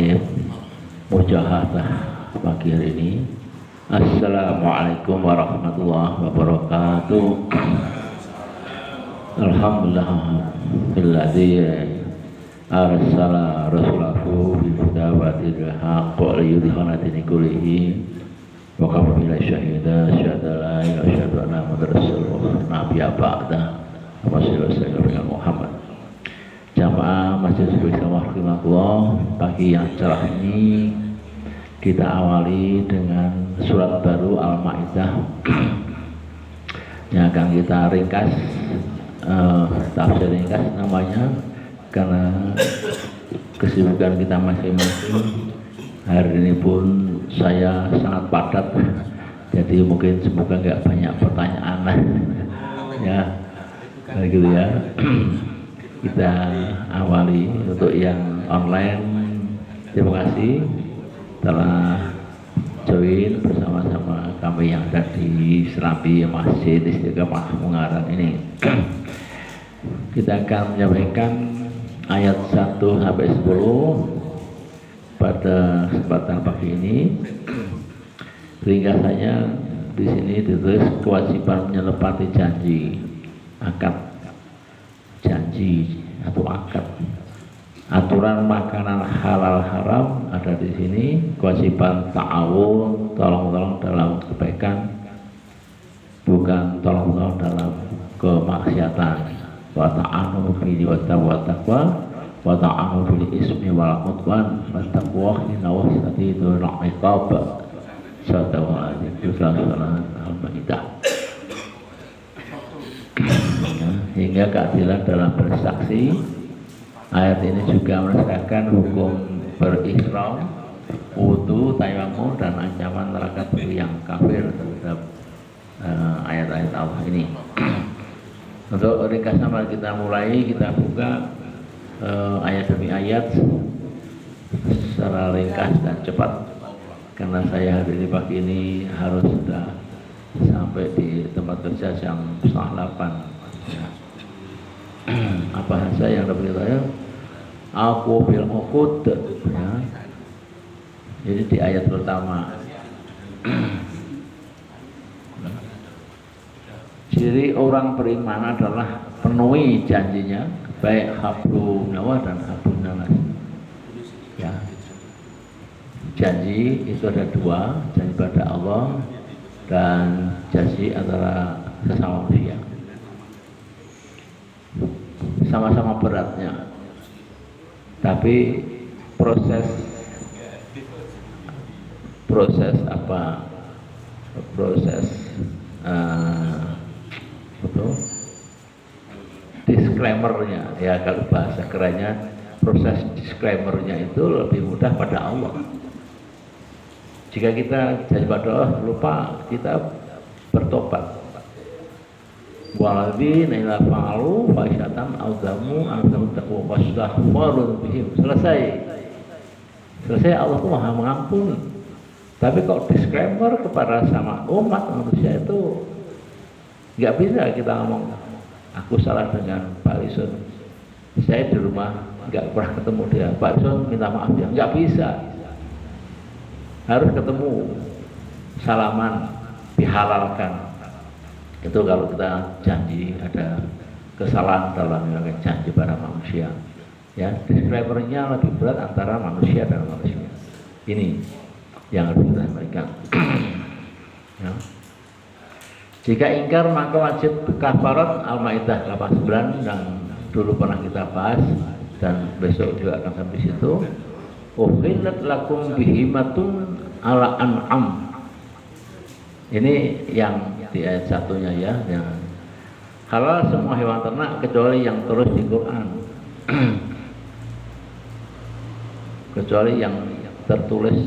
mulai mujahadah pagi hari ini. Assalamualaikum warahmatullahi wabarakatuh. Alhamdulillah billadzi arsala rasulahu bil huda wa dinil haqq wa liyudhhira dini kullihi wa kafa billahi syahida syahada la ilaha illallah muhammadur rasulullah nabiyya ba'da wa sallallahu alaihi Muhammad. Jamaah Masjid Subhanallah Rahimahullah, pagi yang cerah ini kita awali dengan surat baru Al-Maidah yang akan kita ringkas, tafsir ringkas namanya, karena kesibukan kita masing-masing. Hari ini pun saya sangat padat, jadi mungkin semoga nggak banyak pertanyaan ya, gitu ya. Kita awali untuk yang online. Terima kasih telah join bersama-sama kami yang ada di Serambi Masjid Istiqomah Ungaran ini. Kita akan menyampaikan ayat 1 sampai 10 pada kesempatan pagi ini. Ringkasannya di sini ditulis kewajiban menepati janji, akad janji atau akad. Aturan makanan halal haram ada di sini. Kewajiban ta'awun, tolong-tolong dalam kebaikan, bukan tolong-tolong dalam kemaksiatan. Wa ta'anu bil taqwa wa ta'anu bil ismi wal udwan wa taqwa innahu shadidul iqab. Al-Maidah. Hingga keadilan dalam bersaksi. Ayat ini juga merasakan hukum berihram, wudu, tayammum, dan ancaman neraka bagi yang kafir terhadap ayat-ayat Allah ini. Untuk ringkasan kita mulai, kita buka ayat demi ayat secara ringkas dan cepat, karena saya hari ini pagi ini harus sudah sampai di tempat kerja jam 7:30 ya. Apa saja yang dapat saya? Aku bil uqud ya. Jadi di ayat pertama. Ciri orang beriman adalah penuhi janjinya, baik hablum minallah dan hablum minas. Ya. Janji itu ada dua, janji pada Allah dan janji antara sesama manusia. Sama-sama beratnya, tapi proses disclaimernya ya, kalau bahasa kerennya proses disclaimernya itu lebih mudah pada Allah. Jika kita janji pada Allah lupa, kita bertobat. Waladina ila fa'alu fa'isyatan awzamu anzamu taqwa wastaghfarun bihim. Selesai Allah itu maha mengampuni. Tapi kok disclaimer kepada sama umat manusia itu nggak bisa kita ngomong aku salah dengan Pak Lisun, saya di rumah nggak pernah ketemu dia, Pak Lisun minta maaf ya, nggak bisa. Harus ketemu, salaman, dihalalkan. Itu kalau kita janji ada kesalahan dalam melakukan janji pada manusia, ya disclaimernya lebih berat antara manusia dan manusia. Ini yang harus kita sampaikan. Ya. Jika ingkar maka wajib kafarat. Al-Maidah 89 yang dulu pernah kita bahas dan besok juga akan sampai situ. Uhillat lakum bihimatun ala an'am. Ini yang di ayat satunya ya, yang halal semua hewan ternak kecuali yang terus di Quran. Kecuali yang tertulis.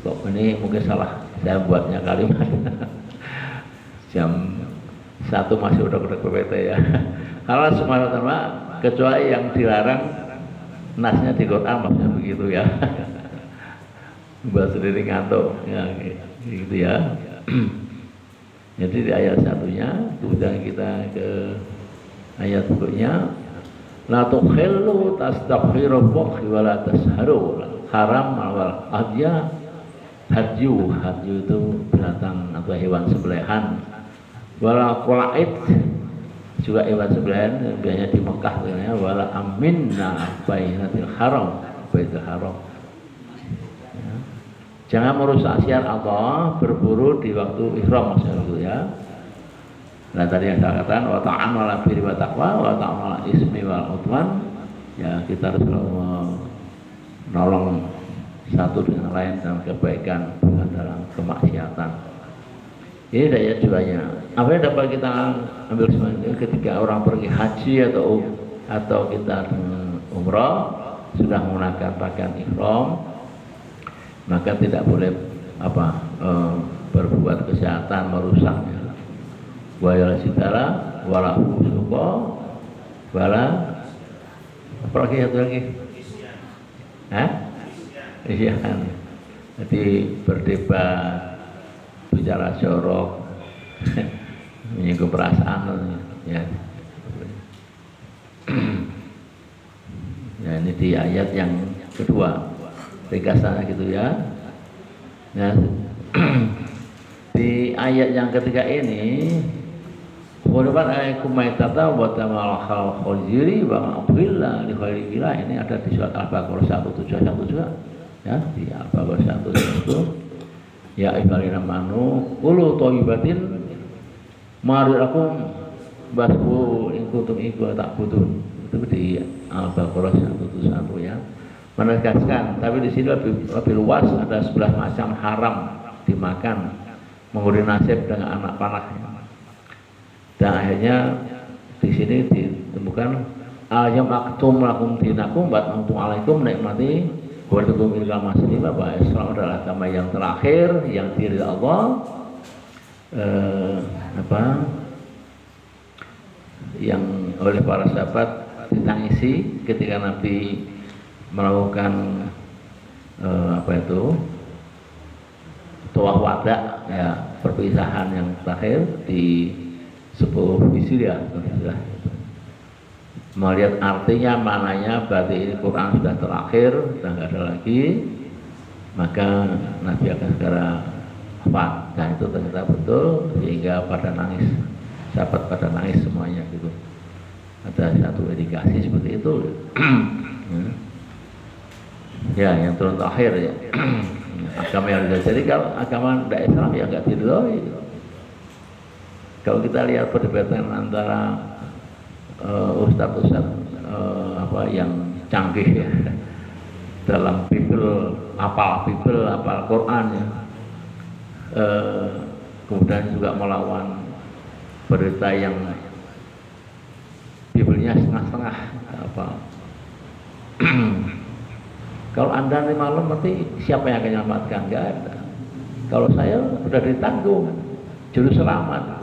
Kok ini mungkin salah saya buatnya kalimat. Jam 1 masih udah PPT ya. Halal semua hewan ternak kecuali yang dilarang, nasnya di Quran maksudnya begitu ya. Buat sendiri ngantuk ya, gitu ya. Jadi di ayat satunya, kemudian kita ke ayat berikutnya. La tukhillu tastaghfiru wa la tasharu haram wal adya hadyu itu binatang atau hewan sembelihan, wala qulaid juga hewan sembelihan biasanya di Mekah ya, wala aminna bainatil haram baitul haram. Ya. Jangan merusak syiar Allah berburu di waktu ihram maksudnya itu ya. Nah tadi yang saya katakan wa ta'amala birri wa taqwa wa ta'amala ismi wal udwan, ya kita harus menolong satu dengan lain dalam kebaikan bukan dalam kemaksiatan. Ini daya jualnya. Apa yang dapat kita ambil semuanya ketika orang pergi haji atau kita umrah sudah menggunakan pakaian ihram, maka tidak boleh berbuat kejahatan merusaknya. Wala sitara wala fusuqa wala apa lagi satu lagi? Iya kan. Jadi berdebat, bicara jorok, menyinggung perasaan ya. Ya ini di ayat yang kedua ringkasannya gitu ya. Nah, di ayat yang ketiga ini walaupun ayatkum maitata wa tamalahal khaziri wa ma'uhilla li khairillah, ini ada di surat Al-Baqarah 171 juga ya, di Al-Baqarah 171 ya ibadah manu ulu thayyibatin marilakum basbu in kuntum iku tak butuh, itu di Al-Baqarah 171 ya, menegaskan. Tapi di sini lebih luas, ada 11 macam haram dimakan mengurin nasib dengan anak panahnya. Dan akhirnya di sini ditemukan ayam aktum lakum dinakum bat antum alaikum nikmati wa tukum ilal muslimah, bahwa Islam adalah agama yang terakhir yang diridhoi Allah. Yang oleh para sahabat ditangisi ketika Nabi melakukan tawaf wada ya, perpisahan yang terakhir di sebuah Hijriah. Melihat artinya, mananya, berarti ini Quran sudah terakhir, sudah nggak ada lagi, maka Nabi akan segera wafat. Dan itu ternyata betul, sehingga pada nangis, sahabat pada nangis semuanya gitu. Ada satu indikasi seperti itu. Ya, yang turun terakhir ya. Agama yang jadi kalau agama tidak Islam ya nggak diridhoi. Kalau kita lihat perdebatan antara ustadz yang canggih ya dalam apal Quran ya, kemudian juga melawan berita yang Bibelnya setengah-setengah kalau Anda nanti malam nanti siapa yang akan menyelamatkan? Nggak ada. Kalau saya sudah ditanggung juru selamat.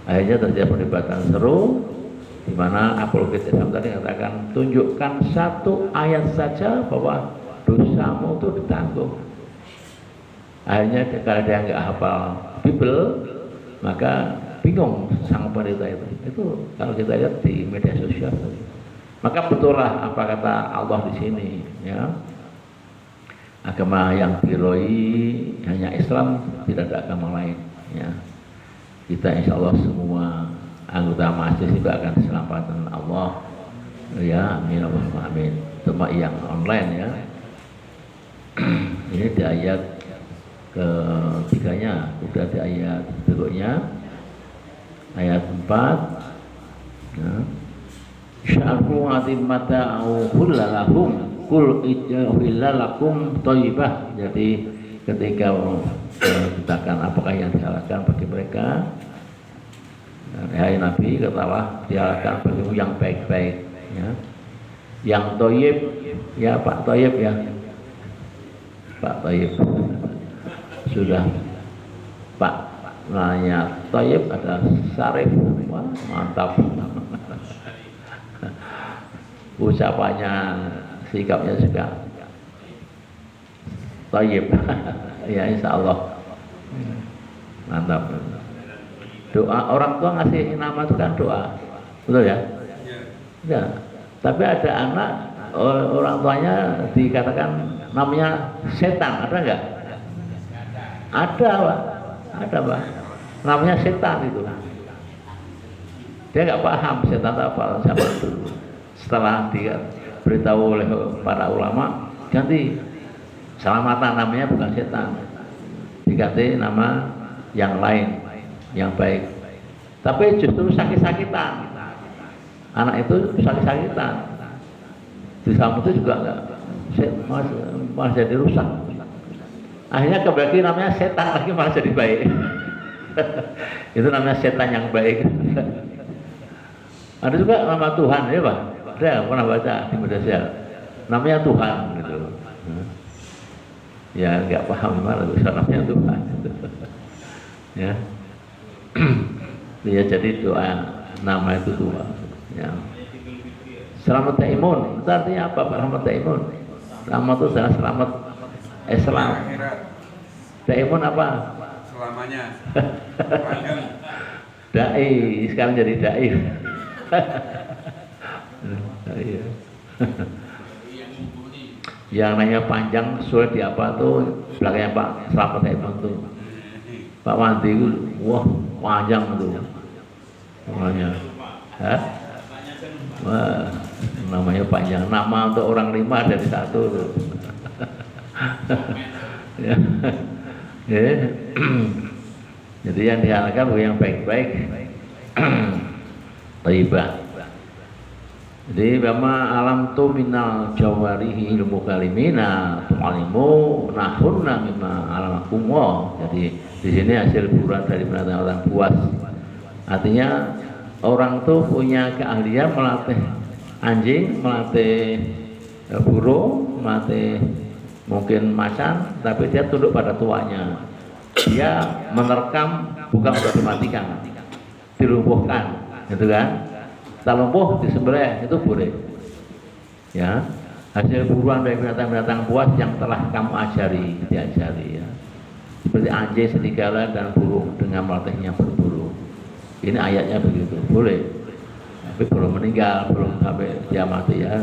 Akhirnya terjadi perdebatan seru, di mana apologet Islam tadi mengatakan tunjukkan satu ayat saja bahwa dosamu itu ditanggung. Akhirnya kalau dia nggak hafal Bible, maka bingung sang pendeta itu. Itu kalau kita lihat di media sosial. Maka betullah apa kata Allah di sini ya. Agama yang diridhoi hanya Islam, tidak ada agama lain ya. Kita insya Allah semua anggota majelis juga akan diselamatkan Allah ya, amin Allahumma amin. Cuma yang online ya. Ini di ayat ketiganya, sudah di ayat berikutnya ayat 4 ya. Sya'ru atimmata'u kullalahum kul ijahillalakum thayyibah. Jadi ketika katakan apakah yang dihalalkan bagi mereka, hai Nabi, katalah dihalalkan bagimu yang baik-baik ya. Yang thayyib ya, Pak Thayyib ya, Pak Thayyib sudah Pak nanya Thayyib ada Sarif. Wah, mantap. Ucapannya, sikapnya juga Thayyib. Ya insya Allah mantap. Doa orang tua ngasih nama itu kan doa, betul ya? Ya. Tapi ada anak orang tuanya dikatakan namanya setan, ada nggak? Ada Pak, ada Pak, namanya setan itu. Dia nggak paham setan apa sama dulu. Setelah dia beritahu oleh para ulama, ganti selamatan namanya bukan setan, diganti nama yang lain, yang baik. Tapi justru sakit-sakitan, anak itu sakit-sakitan. Di Islam itu juga enggak, malah jadi rusak. Akhirnya kembali namanya setan lagi malah jadi baik. Itu namanya setan yang baik. Ada juga nama Tuhan ya Pak. Saya pernah baca di media sosial. Namanya Tuhan gitu. Ya nggak paham malah namanya Tuhan. Ya. Ya jadi doa nama itu Tuhan. Ya. Selamat Taimun, itu artinya apa Pak? Selamat Taimun. Nama itu adalah selamat Islam. Taimun apa? Selamanya. Dai, sekarang jadi dai. Yang nanya panjang sulit di apa tuh belakangnya Pak Selamat Taimun tuh. Pak Wandi itu, wah panjang tuh namanya. Hah? Wah, namanya panjang. Nama untuk orang 5 dari 1 tuh. Ya. Ya. Jadi yang diharapkan yang baik-baik. Thayyibah. Jadi memang alam tu minal jawarihi ilmu kalimina tu'alimu nahunna mimma alamakumwa. Jadi di sini hasil buruan dari binatang orang buas. Artinya orang tuh punya keahlian melatih anjing, melatih burung, melatih mungkin macan, tapi dia tunduk pada tuanya. Dia menerkam bukan untuk dimatikan, dilumpuhkan, gitu kan? Tak lumpuh disembelih itu boleh. Ya, hasil buruan dari binatang-binatang buas yang telah kamu diajari ya. Seperti anjing, serigala dan burung dengan melatihnya berburu. Ini ayatnya begitu, boleh. Tapi belum meninggal, belum sampai dia mati ya.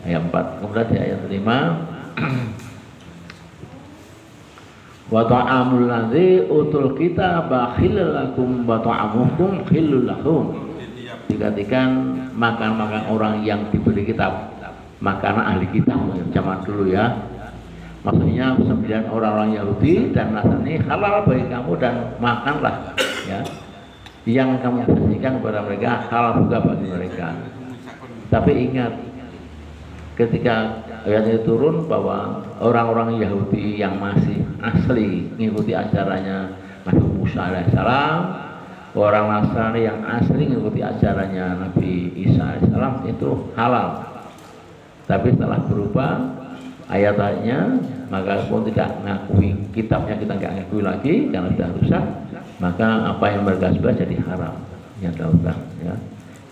Ayat 4. Kemudian di ayat 5 wa ta'amul ladzi utul kitaba khillul lakum wa ta'amukum khillul lahum. Dikatakan makan-makan orang yang diberi kitab, makanan ahli kitab zaman dulu ya. Maksudnya 9 orang-orang Yahudi dan Nasrani halal bagi kamu dan makanlah ya. Yang kamu sajikan kepada mereka halal juga bagi mereka. Tapi ingat ketika ayat itu turun bahwa orang-orang Yahudi yang masih asli mengikuti ajarannya Nabi Musa alaihissalam, orang Nasrani yang asli mengikuti ajarannya Nabi Isa alaihissalam itu halal. Tapi setelah berubah ayat-ayatnya, maka pun tidak mengakui kitabnya, kita nggak ngakui lagi karena sudah rusak, maka apa yang mereka sudah jadi haram yang daulah ya.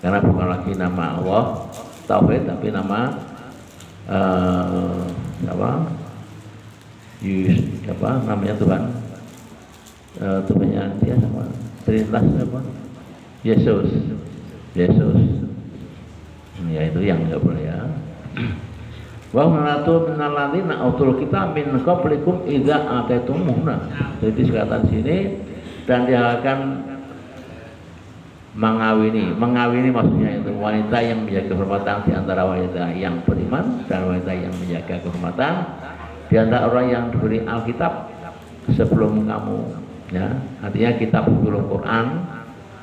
Karena bukan lagi nama Allah tauhid, tapi nama apa namanya Tuhan, Tuhannya dia sama Trinitas apa? Yesus. Ya itu yang nggak boleh ya. Wa manatu minal ladzina utul kitab min qablikum idza ataitumuna. Jadi sekatan sini dan dia akan mengawini maksudnya itu wanita yang menjaga kehormatan di antara wanita yang beriman dan wanita yang menjaga kehormatan di antara orang yang diberi Alkitab sebelum kamu ya. Artinya kitab sebelum Quran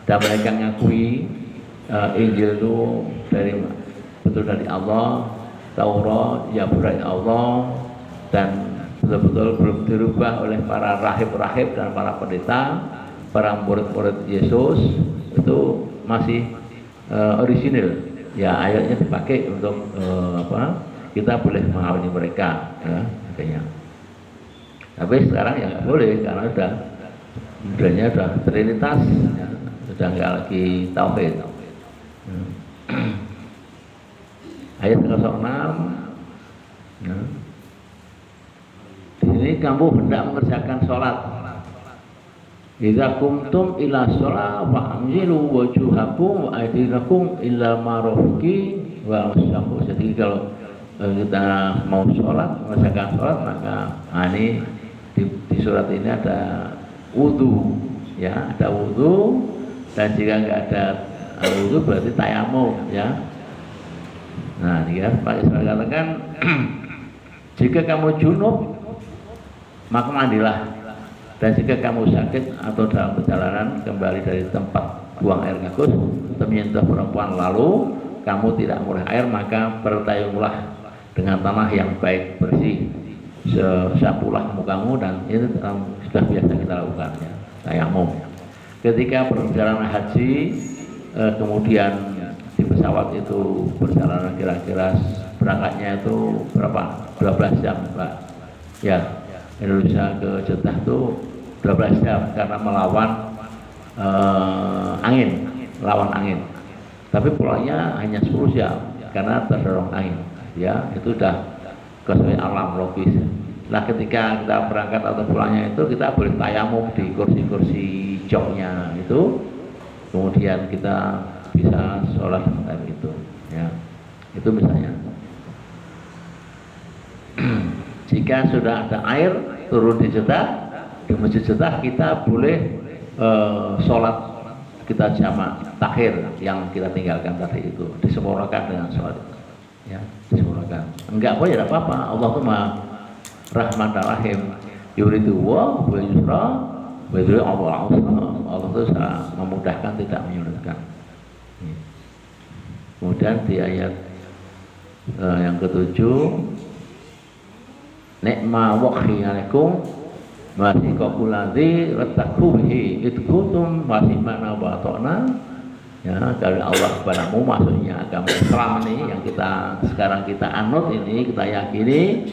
dan mereka mengakui Injil itu betul dari Allah, Taurat ya dari Allah, dan betul-betul belum dirubah oleh para rahib-rahib dan para pendeta, para murid-murid Yesus, itu masih orisinil ya. Ayatnya dipakai untuk kita boleh mengawini mereka ya, makanya. Tapi sekarang ya nggak boleh karena udahnya sudah Trinitas ya, sudah nggak lagi tauhid. Ayat 06 ya. Di sini kamu hendak mengerjakan sholat. Idza kumtum ila sholat fa'amzilu wujuhakum wa aydiyakum ila marafiqi wa wasaqu. Jadi kalau kita mau sholat, mengerjakan sholat, maka ini di surat ini ada wudhu, ya, ada wudhu, dan jika nggak ada wudhu berarti tayamum, ya. Nah, dia pakai surat katakan jika kamu junub maka mandilah, dan jika kamu sakit atau dalam perjalanan kembali dari tempat buang air kakus atau menyentuh perempuan lalu kamu tidak memperoleh air, maka bertayamumlah dengan tanah yang baik bersih, sapulah mukamu, dan itu sudah biasa kita lakukan, ya, tayamum. Ketika perjalanan haji, kemudian di pesawat itu perjalanan kira-kira berangkatnya itu berapa? 12 jam, Pak. Ya, Indonesia ke Jeddah itu 12 jam karena melawan angin, lawan angin. Tapi pulangnya hanya 10 jam karena terdorong angin. Ya, itu sudah kesesuaian alam logis. Nah, ketika kita berangkat atau pulangnya itu kita boleh tayamum di kursi-kursi joknya itu, kemudian kita bisa sholat dengan itu, ya. Itu misalnya. Jika sudah ada air turun di Jeddah, di Masjid Jeddah kita boleh sholat, kita jamak takhir yang kita tinggalkan tadi itu disempurnakan dengan sholat, ya, disempurnakan. Enggak boleh, tidak apa-apa. Allah itu Maha Rahman dan Rahim. Yuridu wa yusra wa yuridu Allah. Allah itu sangat memudahkan, tidak menyulitkan. Kemudian di ayat yang ketujuh, nikma wakhi alaikum masih kokuladi retakuhi itkutum masih mana batona, ya, dari Allah kepadamu, maksudnya agama Islam ini yang sekarang kita anut ini, kita yakini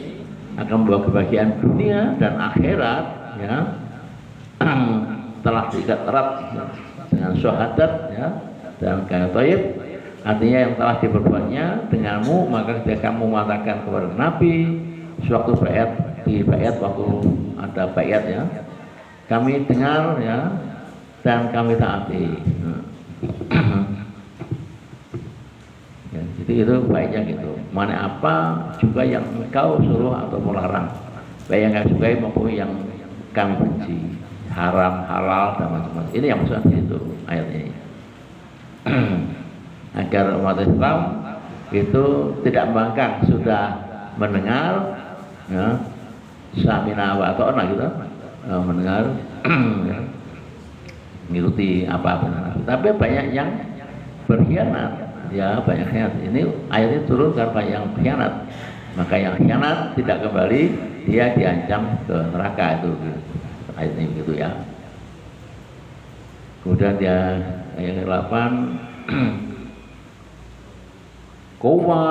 akan membawa kebahagiaan dunia dan akhirat, ya, telah diikat erat dengan syahadat, ya, dan kaya thayyib, artinya yang telah diperbuatnya denganmu, maka ketika kamu mengatakan kepada Nabi sewaktu baiat, di baiat, waktu ada baiat, ya, kami dengar, ya, dan kami taati. Ya, jadi itu baiknya gitu. Mana apa juga yang engkau suruh atau melarang, baik yang kau sukai maupun yang kami benci, haram, halal, dan macam-macam. Ini yang maksudnya itu ayat ini. Agar umat Islam itu tidak membangkang, sudah mendengar, ya, samina wa ta'na gitu, mendengar, ya, mengikuti apa benar. Tapi banyak yang berkhianat, ya, banyak khianat. Ini ayat ini turun karena banyak yang khianat. Maka yang khianat tidak kembali, dia diancam ke neraka itu. Ayat ini begitu, ya. Kemudian dia ayat 8 Qawa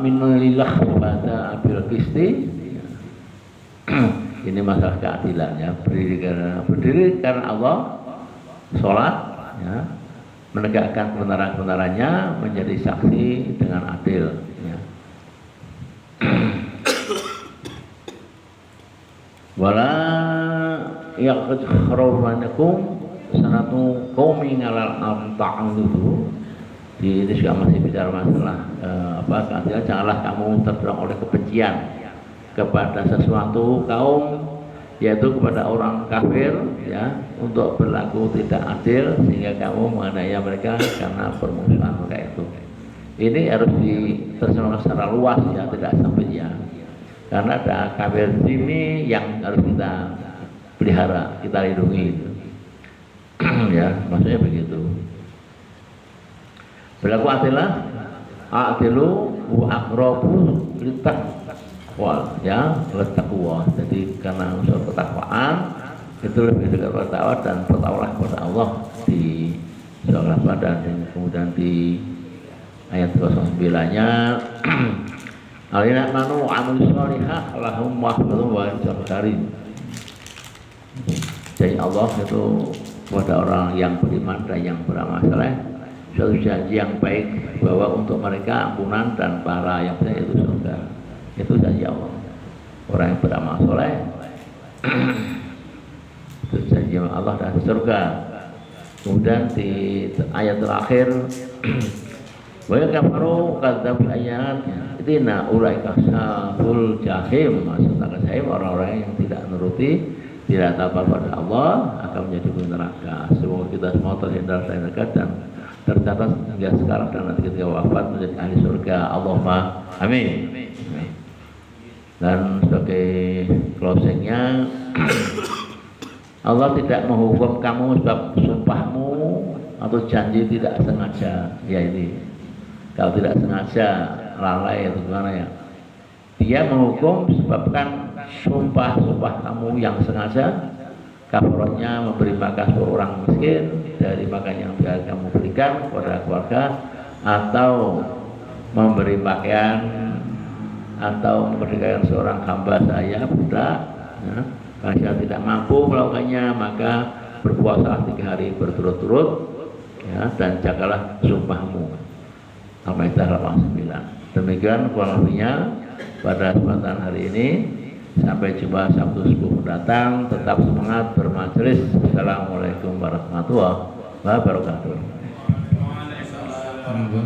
minalillah pada abil qisti. Ini masalah keadilan, ya, berdiri karena Allah, sholat, ya, menegakkan kebenaran-kebenarannya, menjadi saksi dengan adil, ya. Wala yakhrawanakum sanatu qaumi ngalal amta'aluhu. Ini juga masih bicara masalah keadilan. Janganlah kamu terdorong oleh kebencian kepada sesuatu kaum, yaitu kepada orang kafir, ya, untuk berlaku tidak adil sehingga kamu menganiaya mereka karena permusuhan mereka itu. Ini harus diterjemahkan secara luas, ya, tidak sempit, ya, karena ada kafir ini yang harus kita pelihara, kita lindungi, ya, maksudnya begitu. Berlaku adilah, adilu wa aqrabu litaqwa, ya, litaqwa. Jadi karena unsur ketakwaan itu lebih dekat pada takwa, dan bertakwalah kepada Allah di surah Al-Baqarah, dan kemudian di ayat 29-nya alina manu amal sholihah lahum mahfuzun wa rizqun karim. Jadi Allah itu kepada orang yang beriman dan yang beramal saleh suatu janji yang baik bahwa untuk mereka ampunan dan pahala yang besar itu surga. Itu janji Allah. Orang yang beramal soleh itu janji Allah dan surga. Kemudian di ayat terakhir wa kafaru kadzabu ayat, Dina ulaika ashabul jahim, maksudnya jahim orang-orang yang tidak menuruti, tidak taat pada Allah akan menjadi penghuni neraka. Semoga kita semua terhindar dari neraka dan tercatat hingga sekarang dan nanti ketika wafat menjadi ahli surga. Allahumma amin. Dan sebagai closingnya, Allah tidak menghukum kamu sebab sumpahmu atau janji tidak sengaja. Ya ini, kalau tidak sengaja lalai atau gimana ya, dia menghukum sebabkan sumpah kamu yang sengaja, kafaratnya memberi makan seorang miskin dari makan yang biasa kamu berikan kepada keluarga, atau memberi pakaian, atau memberikan seorang hamba saya budak ya, kalau tidak mampu melakukannya maka berpuasa 3 hari berturut-turut ya, dan jagalah sumpahmu. Al-Maidah 89. Demikian kurang lebihnya pada kesempatan hari ini. Sampai jumpa Sabtu subuh mendatang. Tetap semangat bermajelis. Assalamualaikum warahmatullahi wabarakatuh.